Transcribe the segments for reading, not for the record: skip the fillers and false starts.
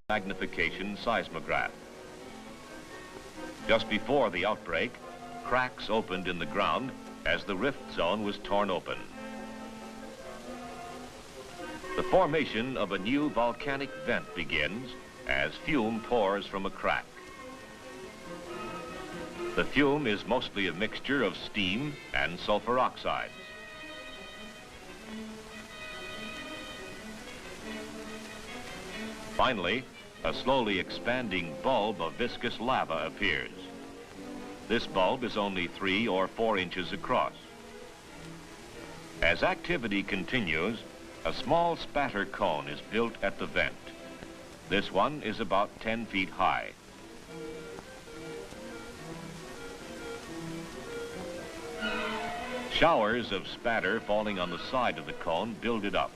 Magnification seismograph. Just before the outbreak, cracks opened in the ground as the rift zone was torn open. The formation of a new volcanic vent begins as fume pours from a crack. The fume is mostly a mixture of steam and sulfur oxides. Finally, a slowly expanding bulb of viscous lava appears. This bulb is only 3 or 4 inches across. As activity continues, a small spatter cone is built at the vent. This one is about 10 feet high. Showers of spatter falling on the side of the cone build it up.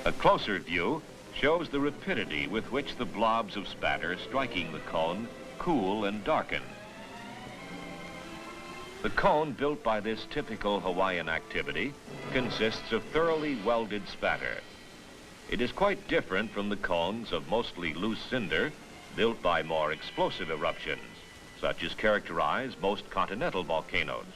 A closer view shows the rapidity with which the blobs of spatter striking the cone cool and darken. The cone built by this typical Hawaiian activity consists of thoroughly welded spatter. It is quite different from the cones of mostly loose cinder built by more explosive eruptions, such as characterize most continental volcanoes.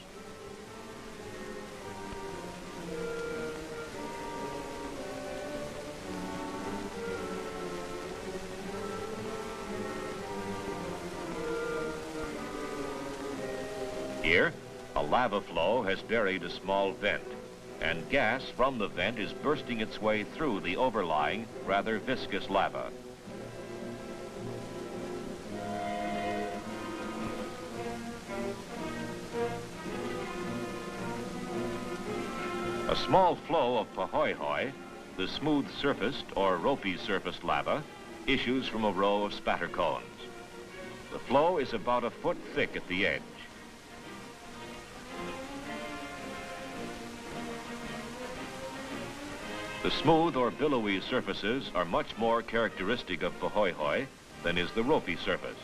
Here, a lava flow has buried a small vent, and gas from the vent is bursting its way through the overlying, rather viscous lava. A small flow of pahoehoe, the smooth-surfaced or ropey-surfaced lava, issues from a row of spatter cones. The flow is about a foot thick at the edge. The smooth or billowy surfaces are much more characteristic of pahoehoe than is the ropey surface.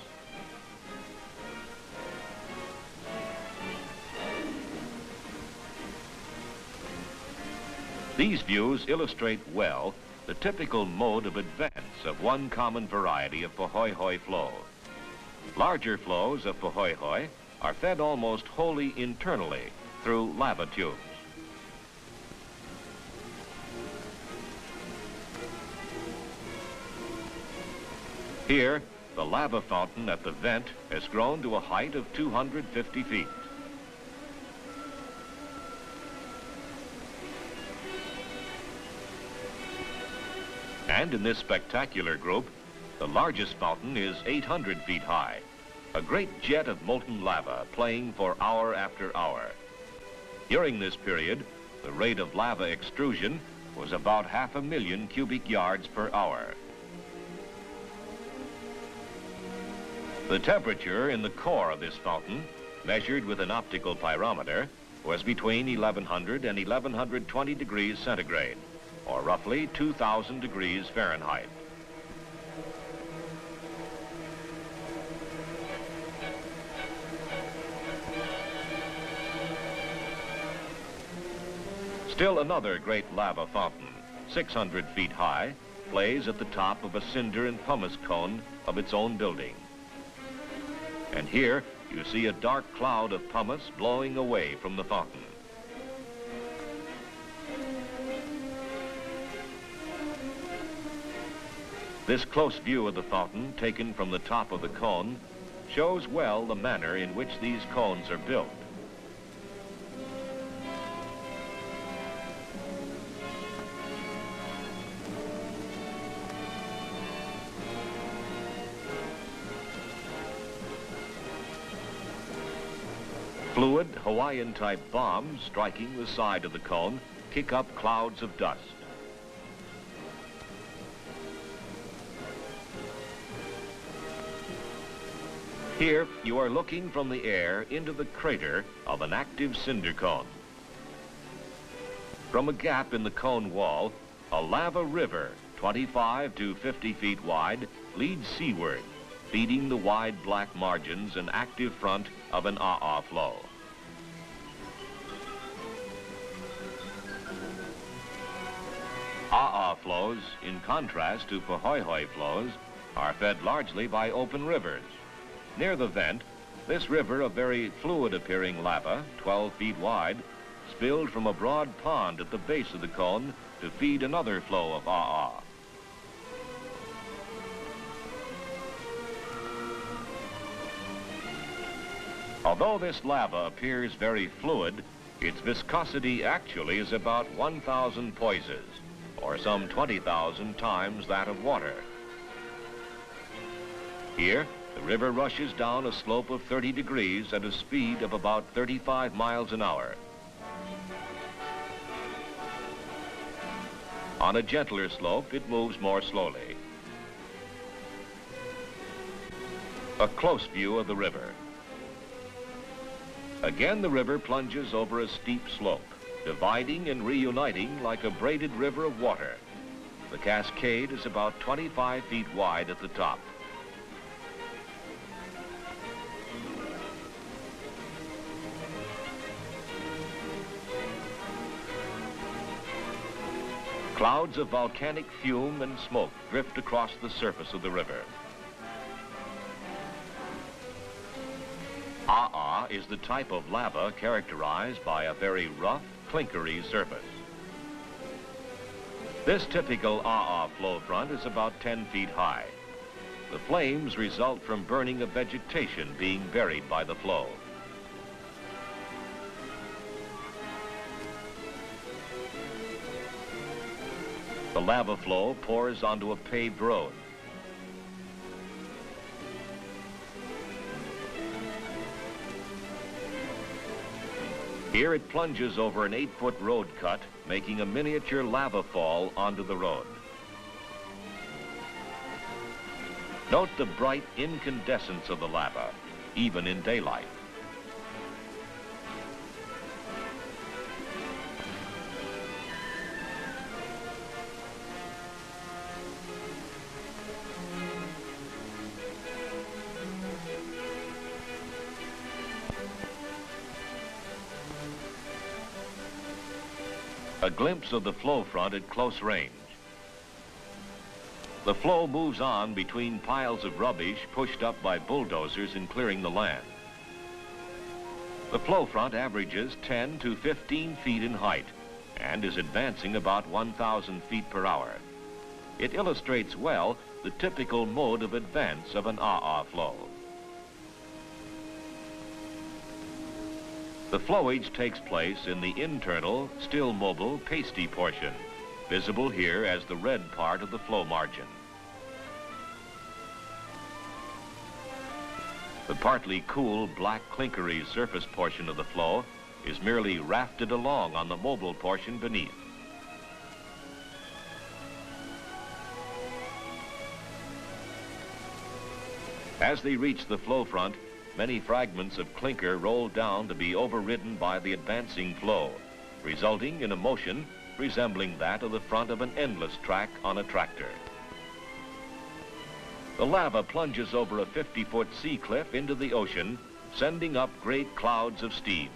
These views illustrate well the typical mode of advance of one common variety of pahoehoe flow. Larger flows of pahoehoe are fed almost wholly internally through lava tubes. Here, the lava fountain at the vent has grown to a height of 250 feet. And in this spectacular group, the largest fountain is 800 feet high, a great jet of molten lava playing for hour after hour. During this period, the rate of lava extrusion was about 500,000 cubic yards per hour. The temperature in the core of this fountain, measured with an optical pyrometer, was between 1100 and 1120 degrees centigrade, or roughly 2,000 degrees Fahrenheit. Still another great lava fountain, 600 feet high, plays at the top of a cinder and pumice cone of its own building. And here you see a dark cloud of pumice blowing away from the fountain. This close view of the fountain, taken from the top of the cone, shows well the manner in which these cones are built. Fluid Hawaiian-type bombs striking the side of the cone kick up clouds of dust. Here, you are looking from the air into the crater of an active cinder cone. From a gap in the cone wall, a lava river, 25 to 50 feet wide, leads seaward, feeding the wide black margins and active front of an flow. Flows, in contrast to Pahoehoe flows, are fed largely by open rivers. Near the vent, this river of very fluid-appearing lava, 12 feet wide, spilled from a broad pond at the base of the cone to feed another flow of Although this lava appears very fluid, its viscosity actually is about 1,000 poises, or some 20,000 times that of water. Here, the river rushes down a slope of 30 degrees at a speed of about 35 miles an hour. On a gentler slope, it moves more slowly. A close view of the river. Again, the river plunges over a steep slope, dividing and reuniting like a braided river of water. The cascade is about 25 feet wide at the top. Clouds of volcanic fume and smoke drift across the surface of the river. Is the type of lava characterized by a very rough, clinkery surface. This typical flow front is about 10 feet high. The flames result from burning of vegetation being buried by the flow. The lava flow pours onto a paved road. Here it plunges over an 8-foot road cut, making a miniature lava fall onto the road. Note the bright incandescence of the lava, even in daylight. A glimpse of the flow front at close range. The flow moves on between piles of rubbish pushed up by bulldozers in clearing the land. The flow front averages 10 to 15 feet in height and is advancing about 1,000 feet per hour. It illustrates well the typical mode of advance of an flow. The flowage takes place in the internal, still mobile, pasty portion, visible here as the red part of the flow margin. The partly cool, black clinkery surface portion of the flow is merely rafted along on the mobile portion beneath. As they reach the flow front, many fragments of clinker roll down to be overridden by the advancing flow, resulting in a motion resembling that of the front of an endless track on a tractor. The lava plunges over a 50-foot sea cliff into the ocean, sending up great clouds of steam.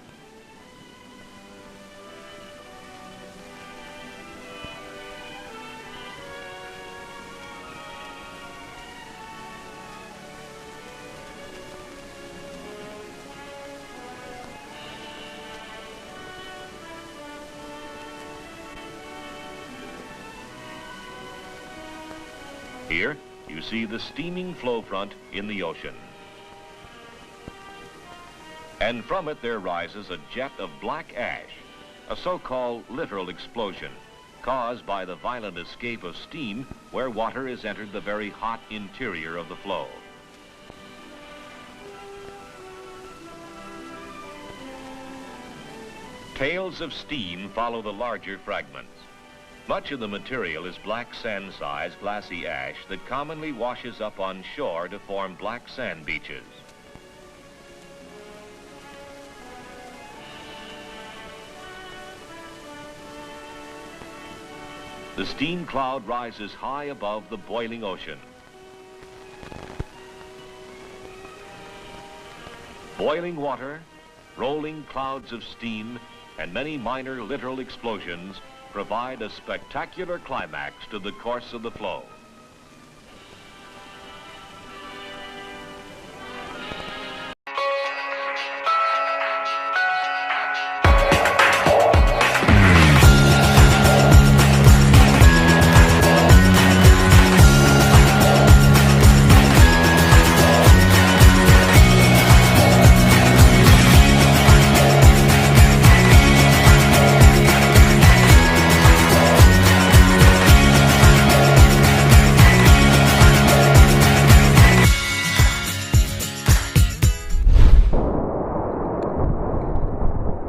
Here, you see the steaming flow front in the ocean. And from it there rises a jet of black ash, a so-called literal explosion, caused by the violent escape of steam where water has entered the very hot interior of the flow. Tails of steam follow the larger fragments. Much of the material is black sand-sized glassy ash that commonly washes up on shore to form black sand beaches. The steam cloud rises high above the boiling ocean. Boiling water, rolling clouds of steam, and many minor littoral explosions provide a spectacular climax to the course of the flow.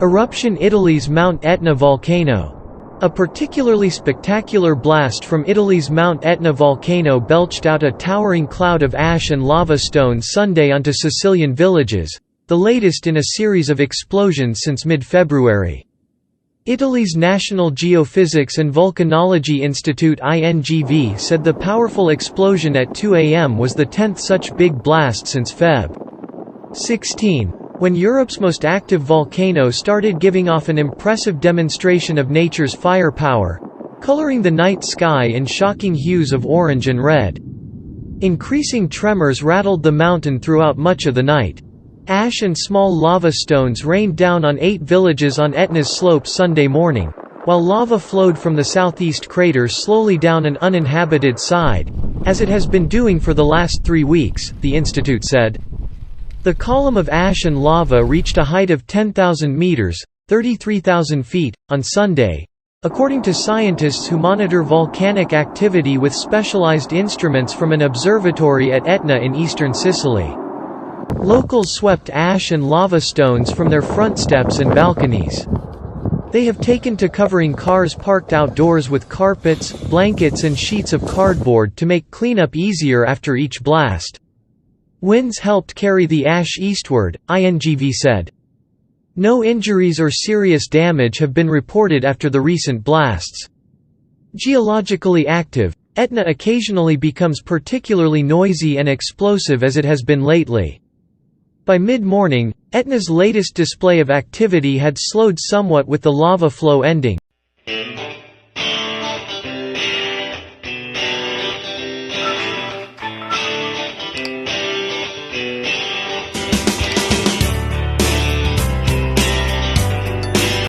Eruption: Italy's Mount Etna volcano. A particularly spectacular blast from Italy's Mount Etna volcano belched out a towering cloud of ash and lava stones Sunday onto Sicilian villages, the latest in a series of explosions since mid-February. Italy's National Geophysics and Volcanology Institute (INGV) said the powerful explosion at 2 a.m. was the 10th such big blast since Feb. 16. When Europe's most active volcano started giving off an impressive demonstration of nature's firepower, coloring the night sky in shocking hues of orange and red. Increasing tremors rattled the mountain throughout much of the night. Ash and small lava stones rained down on 8 villages on Etna's slopes Sunday morning, while lava flowed from the southeast crater slowly down an uninhabited side, as it has been doing for the last 3 weeks, the institute said. The column of ash and lava reached a height of 10,000 meters, 33,000 feet, on Sunday, according to scientists who monitor volcanic activity with specialized instruments from an observatory at Etna in eastern Sicily. Locals swept ash and lava stones from their front steps and balconies. They have taken to covering cars parked outdoors with carpets, blankets and sheets of cardboard to make cleanup easier after each blast. Winds helped carry the ash eastward, INGV said. No injuries or serious damage have been reported after the recent blasts. Geologically active, Etna occasionally becomes particularly noisy and explosive as it has been lately. By mid-morning, Etna's latest display of activity had slowed somewhat with the lava flow ending.